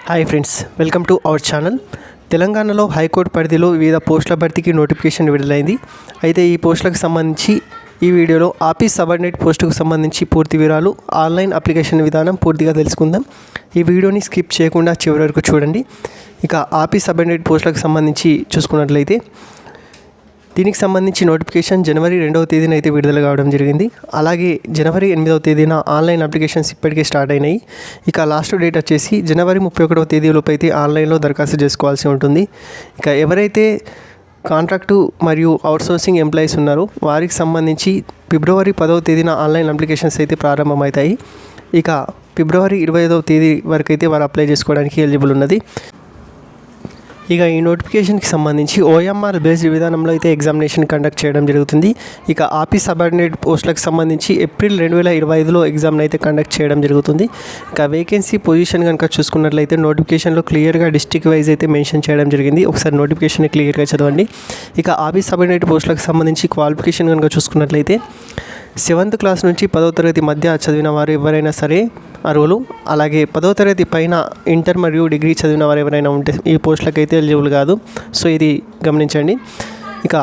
Hi friends, welcome to our channel. తెలంగాణలో high court పరిధిలో వివిధ పోస్టుల భర్తీకి నోటిఫికేషన్ విడుదలైంది. అయితే ఈ పోస్టులకు సంబంధించి ఈ వీడియోలో ఆఫీస్ సబార్డినేట్ పోస్టుకు సంబంధించి పూర్తి వివరాలు, ఆన్లైన్ అప్లికేషన్ విధానం పూర్తిగా తెలుసుకుందాం. ఈ వీడియోని స్కిప్ చేయకుండా చివరి వరకు చూడండి. ఇక ఆఫీస్ సబార్డినేట్ పోస్టులకు సంబంధించి చూసుకున్నట్లయితే దీనికి సంబంధించి నోటిఫికేషన్ జనవరి 2వ తేదీన అయితే విడుదల కావడం జరిగింది. అలాగే జనవరి 8వ తేదీన ఆన్లైన్ అప్లికేషన్స్ ఇప్పటికే స్టార్ట్ అయినాయి. ఇక లాస్ట్ డేట్ వచ్చేసి జనవరి 31వ తేదీలోపు అయితే ఆన్లైన్లో దరఖాస్తు చేసుకోవాల్సి ఉంటుంది. ఇక ఎవరైతే కాంట్రాక్టు మరియు అవుట్సోర్సింగ్ ఎంప్లాయీస్ ఉన్నారో వారికి సంబంధించి ఫిబ్రవరి 10వ తేదీన ఆన్లైన్ అప్లికేషన్స్ అయితే ప్రారంభమవుతాయి. ఇక ఫిబ్రవరి 25వ తేదీ వరకు అయితే వారు అప్లై చేసుకోవడానికి ఎలిజిబుల్ ఉన్నది. ఇక ఈ నోటిఫికేషన్కి సంబంధించి ఓఎంఆర్ బేస్డ్ విధానంలో అయితే ఎగ్జామినేషన్ కండక్ట్ చేయడం జరుగుతుంది. ఇక ఆఫీస్ సబార్డినేట్ పోస్టులకు సంబంధించి ఏప్రిల్ 2025లో ఎగ్జామ్ని అయితే కండక్ట్ చేయడం జరుగుతుంది. ఇక వేకెన్సీ పొజిషన్ కనుక చూసుకున్నట్లయితే నోటిఫికేషన్లో క్లియర్గా డిస్ట్రిక్ట్ వైజ్ అయితే మెన్షన్ చేయడం జరిగింది. ఒకసారి నోటిఫికేషన్ క్లియర్గా చదవండి. ఇక ఆఫీస్ సబార్డినేట్ పోస్టులకు సంబంధించి క్వాలిఫికేషన్ కనుక చూసుకున్నట్లయితే 7th క్లాస్ నుంచి 10వ తరగతి మధ్య చదివిన వారు ఎవరైనా సరే అర్హులు. అలాగే 10వ తరగతి పైన ఇంటర్ మరియు డిగ్రీ చదివిన వారు ఎవరైనా ఉంటే ఈ పోస్టులకు అయితే ఎలిజిబుల్ కాదు. సో ఇది గమనించండి. ఇక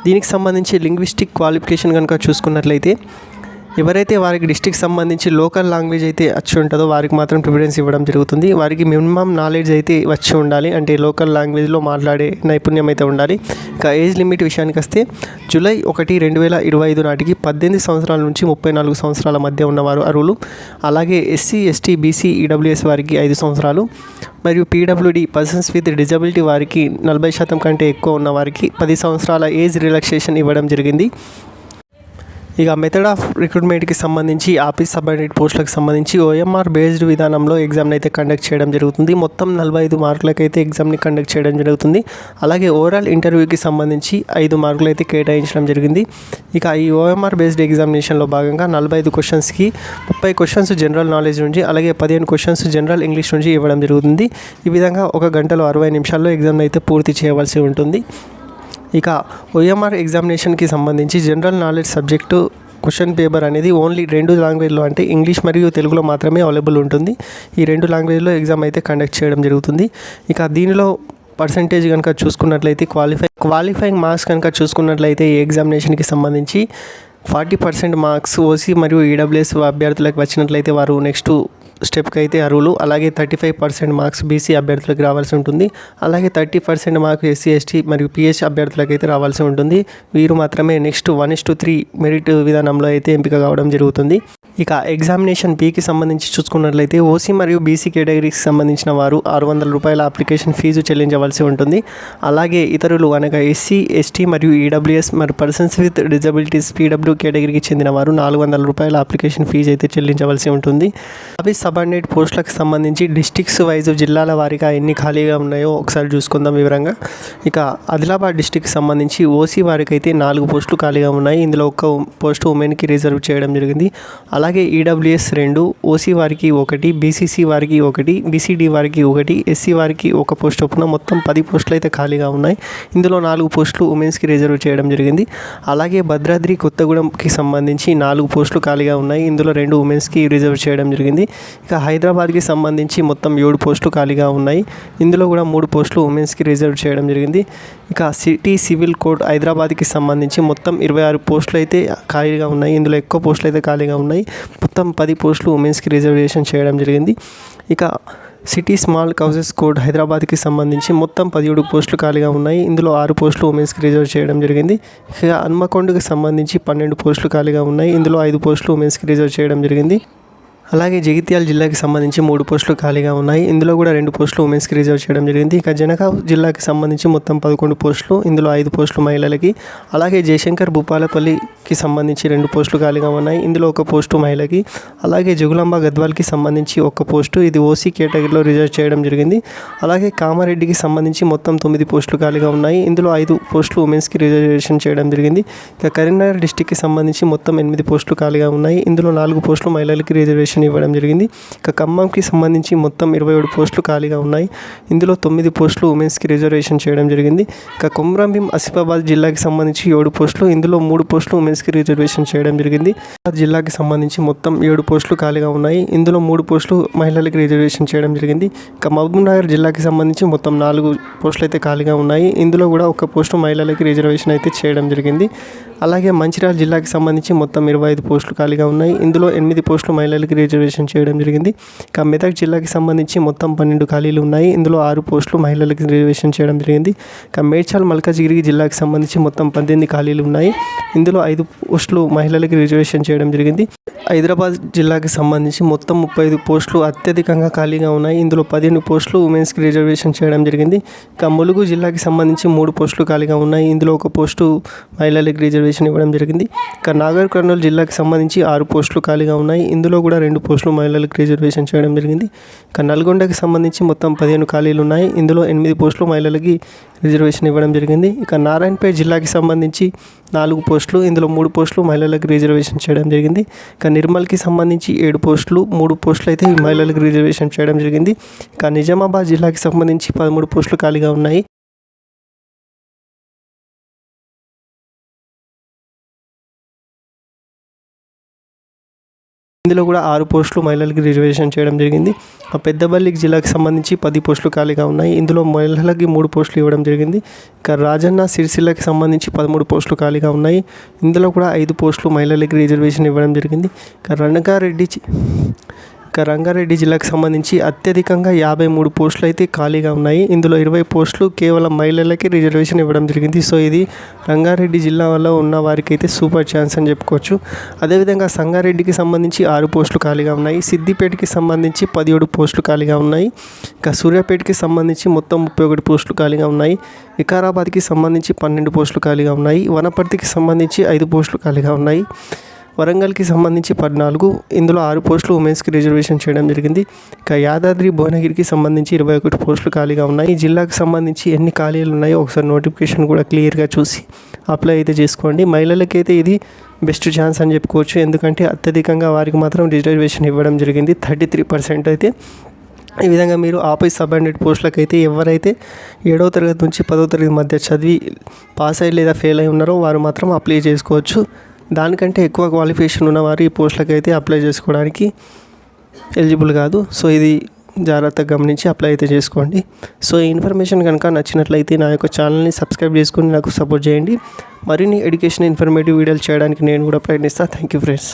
దీనికి సంబంధించి లింగ్విస్టిక్ క్వాలిఫికేషన్ కనుక చూసుకున్నట్లయితే ఎవరైతే వారికి డిస్ట్రిక్ట్ సంబంధించి లోకల్ లాంగ్వేజ్ అయితే వచ్చి ఉంటుందో వారికి మాత్రం ప్రిఫరెన్స్ ఇవ్వడం జరుగుతుంది. వారికి మినిమం నాలెడ్జ్ అయితే వచ్చి ఉండాలి, అంటే లోకల్ లాంగ్వేజ్లో మాట్లాడే నైపుణ్యం అయితే ఉండాలి. ఇక ఏజ్ లిమిట్ విషయానికి వస్తే జూలై 1, 2025 నాటికి 18 సంవత్సరాల నుంచి 34 సంవత్సరాల మధ్య ఉన్నవారు అర్హులు. అలాగే ఎస్సీ, ఎస్టీ, బీసీ, ఈడబ్ల్యూఎస్ వారికి 5 సంవత్సరాలు మరియు పీడబ్ల్యూడి పర్సన్స్ విత్ డిజబిలిటీ వారికి 40% కంటే ఎక్కువ ఉన్న వారికి 10 సంవత్సరాల ఏజ్ రిలాక్సేషన్ ఇవ్వడం జరిగింది. ఇక మెథడ్ ఆఫ్ రిక్రూట్మెంట్కి సంబంధించి ఆఫీస్ సబార్డినేట్ పోస్టులకు సంబంధించి ఓఎంఆర్ బేస్డ్ విధానంలో ఎగ్జామ్ని అయితే కండక్ట్ చేయడం జరుగుతుంది. మొత్తం 45 మార్కులకు అయితే ఎగ్జామ్ని కండక్ట్ చేయడం జరుగుతుంది. అలాగే ఓవరాల్ ఇంటర్వ్యూకి సంబంధించి 5 మార్కులు అయితే కేటాయించడం జరిగింది. ఇక ఈ ఓఎంఆర్ బేస్డ్ ఎగ్జామినేషన్లో భాగంగా 45 క్వశ్చన్స్కి 30 క్వశ్చన్స్ జనరల్ నాలెడ్జ్ నుంచి, అలాగే 15 క్వశ్చన్స్ జనరల్ ఇంగ్లీష్ నుంచి ఇవ్వడం జరుగుతుంది. ఈ విధంగా 1 గంటలో 60 నిమిషాల్లో ఎగ్జామ్ని అయితే పూర్తి చేయవలసి ఉంటుంది. ఇక ఓఎంఆర్ ఎగ్జామినేషన్కి సంబంధించి general knowledge subject question paper అనేది ఓన్లీ 2 లాంగ్వేజ్లో, అంటే ఇంగ్లీష్ మరియు తెలుగులో మాత్రమే అవైలబుల్ ఉంటుంది. ఈ 2 లాంగ్వేజ్లో ఎగ్జామ్ అయితే కండక్ట్ చేయడం జరుగుతుంది. ఇక దీనిలో పర్సంటేజ్ కనుక చూసుకున్నట్లయితే క్వాలిఫైయింగ్ మార్క్స్ కనుక చూసుకున్నట్లయితే ఈ ఎగ్జామినేషన్కి సంబంధించి 40% మార్క్స్ ఓసీ మరియు ఈడబ్ల్యూఎస్ అభ్యర్థులకు వచ్చినట్లయితే వారు నెక్స్ట్ స్టెప్కి అయితే అర్హులు. అలాగే 35% మార్క్స్ బీసీ అభ్యర్థులకు రావాల్సి ఉంటుంది. అలాగే 30% మార్క్స్ ఎస్సీ, ఎస్టీ మరియు పిహెచ్ అభ్యర్థులకు అయితే రావాల్సి ఉంటుంది. వీరు మాత్రమే నెక్స్ట్ 1:3 మెరిట్ విధానంలో అయితే ఎంపిక కావడం జరుగుతుంది. ఇక ఎగ్జామినేషన్ ఫీకి సంబంధించి చూసుకున్నట్లయితే ఓసీ మరియు బీసీ కేటగిరీకి సంబంధించిన వారు 600 రూపాయల అప్లికేషన్ ఫీజు చెల్లించవలసి ఉంటుంది. అలాగే ఇతరులు అనగా ఎస్సీ, ఎస్టీ మరియు ఈడబ్ల్యూఎస్ మరియు పర్సన్స్ విత్ డిజబిలిటీస్ పీడబ్ల్యూ కేటగిరీకి చెందిన వారు 400 రూపాయల అప్లికేషన్ ఫీజు అయితే చెల్లించవలసి ఉంటుంది. ఆఫీస్ సబార్డినేట్ పోస్టులకు సంబంధించి డిస్ట్రిక్ట్స్ వైజ్ జిల్లాల వారీగా ఎన్ని ఖాళీగా ఉన్నాయో ఒకసారి చూసుకుందాం వివరంగా. ఇక ఆదిలాబాద్ డిస్ట్రిక్ట్కి సంబంధించి ఓసీ వారికి అయితే 4 పోస్టులు ఖాళీగా ఉన్నాయి. ఇందులో 1 పోస్టు ఉమెన్కి రిజర్వ్ చేయడం జరిగింది. అలాగే ఈడబ్ల్యూఎస్ 2, ఓసీ వారికి 1, బీసీసీ వారికి 1, బీసీడీ వారికి 1, ఎస్సీ వారికి 1 పోస్ట్ చొప్పున మొత్తం 10 పోస్టులు అయితే ఖాళీగా ఉన్నాయి. ఇందులో 4 పోస్టులు ఉమెన్స్కి రిజర్వ్ చేయడం జరిగింది. అలాగే భద్రాద్రి కొత్తగూడెంకి సంబంధించి 4 పోస్టులు ఖాళీగా ఉన్నాయి. ఇందులో 2 ఉమెన్స్కి రిజర్వ్ చేయడం జరిగింది. ఇక హైదరాబాద్కి సంబంధించి మొత్తం 7 పోస్టులు ఖాళీగా ఉన్నాయి. ఇందులో కూడా 3 పోస్టులు ఉమెన్స్కి రిజర్వ్ చేయడం జరిగింది. ఇక సిటీ సివిల్ కోడ్ హైదరాబాద్కి సంబంధించి మొత్తం 26 పోస్టులు అయితే ఖాళీగా ఉన్నాయి. ఇందులో ఎక్కువ పోస్టులు అయితే ఖాళీగా ఉన్నాయి. మొత్తం 10 పోస్టులు ఉమెన్స్కి రిజర్వేషన్ చేయడం జరిగింది. ఇక సిటీ స్మాల్ హౌసెస్ కోడ్ హైదరాబాద్కి సంబంధించి మొత్తం 17 పోస్టులు ఖాళీగా ఉన్నాయి. ఇందులో 6 పోస్టులు ఉమెన్స్కి రిజర్వ్ చేయడం జరిగింది. ఇక హన్మకొండకి సంబంధించి 12 పోస్టులు ఖాళీగా ఉన్నాయి. ఇందులో 5 పోస్టులు ఉమెన్స్కి రిజర్వ్ చేయడం జరిగింది. అలాగే జగిత్యాల జిల్లాకి సంబంధించి 3 పోస్టులు ఖాళీగా ఉన్నాయి. ఇందులో కూడా 2 పోస్టులు ఉమెన్స్కి రిజర్వ్ చేయడం జరిగింది. ఇక జనగాం జిల్లాకి సంబంధించి మొత్తం 11 పోస్టులు, ఇందులో 5 పోస్టులు మహిళలకి. అలాగే జయశంకర్ భూపాలపల్లికి సంబంధించి 2 పోస్టులు ఖాళీగా ఉన్నాయి. ఇందులో 1 పోస్టు మహిళకి. అలాగే జగులాంబ గద్వాల్కి సంబంధించి 1 పోస్టు, ఇది ఓసీ కేటగిరీలో రిజర్వ్ చేయడం జరిగింది. అలాగే కామారెడ్డికి సంబంధించి మొత్తం 9 పోస్టులు ఖాళీగా ఉన్నాయి. ఇందులో 5 పోస్టులు ఉమెన్స్కి రిజర్వేషన్ చేయడం జరిగింది. ఇక కరీంనగర్ డిస్టిక్కి సంబంధించి మొత్తం 8 పోస్టులు ఖాళీగా ఉన్నాయి. ఇందులో 4 పోస్టులు మహిళలకి రిజర్వేషన్ రిజర్వేషన్ ఇవ్వడం జరిగింది. ఇక ఖమ్మంకి సంబంధించి మొత్తం 27 పోస్టులు ఖాళీగా ఉన్నాయి. ఇందులో 9 పోస్టులు ఉమెన్స్కి రిజర్వేషన్ చేయడం జరిగింది. ఇక కొమ్రంభీం ఆసిఫాబాద్ జిల్లాకి సంబంధించి 7 పోస్టులు, ఇందులో 3 పోస్టులు ఉమెన్స్కి రిజర్వేషన్ చేయడం జరిగింది. జిల్లాకి సంబంధించి మొత్తం 7 పోస్టులు ఖాళీగా ఉన్నాయి. ఇందులో 3 పోస్టులు మహిళలకు రిజర్వేషన్ చేయడం జరిగింది. ఇక మహబూబ్నగర్ జిల్లాకి సంబంధించి మొత్తం 4 పోస్టులు అయితే ఖాళీగా ఉన్నాయి. ఇందులో కూడా 1 పోస్టు మహిళలకి రిజర్వేషన్ అయితే చేయడం జరిగింది. అలాగే మంచిర్యాల జిల్లాకి సంబంధించి మొత్తం 25 పోస్టులు ఖాళీగా ఉన్నాయి. ఇందులో 8 పోస్టులు మహిళలకి రిజర్వేషన్ చేయడం జరిగింది. ఇక మెదక్ జిల్లాకి సంబంధించి మొత్తం 12 ఖాళీలు ఉన్నాయి. ఇందులో 6 పోస్టులు మహిళలకు రిజర్వేషన్ చేయడం జరిగింది. ఇక మేడ్చల్ మల్కాజిగిరి జిల్లాకి సంబంధించి మొత్తం 18 ఖాళీలు ఉన్నాయి. ఇందులో 5 పోస్టులు మహిళలకు రిజర్వేషన్ చేయడం జరిగింది. హైదరాబాద్ జిల్లాకి సంబంధించి మొత్తం 35 పోస్టులు అత్యధికంగా ఖాళీగా ఉన్నాయి. ఇందులో 15 పోస్టులు ఉమెన్స్కి రిజర్వేషన్ చేయడం జరిగింది. ఇక ములుగు జిల్లాకి సంబంధించి 3 పోస్టులు ఖాళీగా ఉన్నాయి. ఇందులో 1 పోస్టు మహిళలకు రిజర్వేషన్ ఇవ్వడం జరిగింది. ఇక నాగర్ కర్నూలు జిల్లాకి సంబంధించి 6 పోస్టులు ఖాళీగా ఉన్నాయి. ఇందులో కూడా 2 పోస్టులు మహిళలకు రిజర్వేషన్ చేయడం జరిగింది. ఇక నల్గొండకి సంబంధించి మొత్తం 15 ఖాళీలు ఉన్నాయి. ఇందులో 8 పోస్టులు మహిళలకి రిజర్వేషన్ ఇవ్వడం జరిగింది. ఇక నారాయణపేట జిల్లాకి సంబంధించి 4 పోస్టులు, ఇందులో 3 పోస్టులు మహిళలకు రిజర్వేషన్ చేయడం జరిగింది. ఇక నిర్మల్కి సంబంధించి 7 పోస్టులు, 3 పోస్టులు అయితే మహిళలకు రిజర్వేషన్ చేయడం జరిగింది. ఇక నిజామాబాద్ జిల్లాకి సంబంధించి 13 పోస్టులు ఖాళీగా ఉన్నాయి. ఇందులో కూడా 6 పోస్టులు మహిళలకు రిజర్వేషన్ చేయడం జరిగింది. పెద్దపల్లి జిల్లాకి సంబంధించి 10 పోస్టులు ఖాళీగా ఉన్నాయి. ఇందులో మహిళలకి 3 పోస్టులు ఇవ్వడం జరిగింది. ఇక రాజన్న సిరిసిల్లకి సంబంధించి 13 పోస్టులు ఖాళీగా ఉన్నాయి. ఇందులో కూడా 5 పోస్టులు మహిళలకి రిజర్వేషన్ ఇవ్వడం జరిగింది. ఇక రంగారెడ్డి జిల్లాకు సంబంధించి అత్యధికంగా 53 పోస్టులు అయితే ఖాళీగా ఉన్నాయి. ఇందులో 20 పోస్టులు కేవలం మహిళలకి రిజర్వేషన్ ఇవ్వడం జరిగింది. సో ఇది రంగారెడ్డి జిల్లాలో ఉన్న వారికి అయితే సూపర్ ఛాన్స్ అని చెప్పుకోవచ్చు. అదేవిధంగా సంగారెడ్డికి సంబంధించి 6 పోస్టులు ఖాళీగా ఉన్నాయి. సిద్దిపేటకి సంబంధించి 17 పోస్టులు ఖాళీగా ఉన్నాయి. ఇక సూర్యాపేటకి సంబంధించి మొత్తం 31 పోస్టులు ఖాళీగా ఉన్నాయి. వికారాబాద్కి సంబంధించి 12 పోస్టులు ఖాళీగా ఉన్నాయి. వనపర్తికి సంబంధించి 5 పోస్టులు ఖాళీగా ఉన్నాయి. వరంగల్కి సంబంధించి 14, ఇందులో 6 పోస్టులు ఉమెన్స్కి రిజర్వేషన్ చేయడం జరిగింది. ఇక యాదాద్రి భువనగిరికి సంబంధించి 21 పోస్టులు ఖాళీగా ఉన్నాయి. ఈ జిల్లాకు సంబంధించి ఎన్ని ఖాళీలు ఉన్నాయో ఒకసారి నోటిఫికేషన్ కూడా క్లియర్గా చూసి అప్లై అయితే చేసుకోండి. మహిళలకైతే ఇది బెస్ట్ ఛాన్స్ అని చెప్పుకోవచ్చు. ఎందుకంటే అత్యధికంగా వారికి మాత్రం రిజర్వేషన్ ఇవ్వడం జరిగింది, 33% అయితే. ఈ విధంగా మీరు ఆఫీస్ సబార్డినేట్ పోస్టులకు అయితే ఎవరైతే 7వ తరగతి నుంచి 10వ తరగతి మధ్య చదివి పాస్ అయ్యి లేదా ఫెయిల్ అయి ఉన్నారో వారు మాత్రం అప్లై చేసుకోవచ్చు. దానికంటే ఎక్కువ క్వాలిఫికేషన్ ఉన్నవారు ఈ పోస్టులకు అయితే అప్లై చేసుకోవడానికి ఎలిజిబుల్ కాదు. సో ఇది జాగ్రత్తగా గమనించి అప్లై అయితే చేసుకోండి. సో ఈ ఇన్ఫర్మేషన్ కనుక నచ్చినట్లయితే నా యొక్క ఛానల్ని సబ్స్క్రైబ్ చేసుకొని నాకు సపోర్ట్ చేయండి. మరిన్ని ఎడ్యుకేషన్ ఇన్ఫర్మేటివ్ వీడియోలు చేయడానికి నేను కూడా ప్రయత్నిస్తాను. Thank you friends.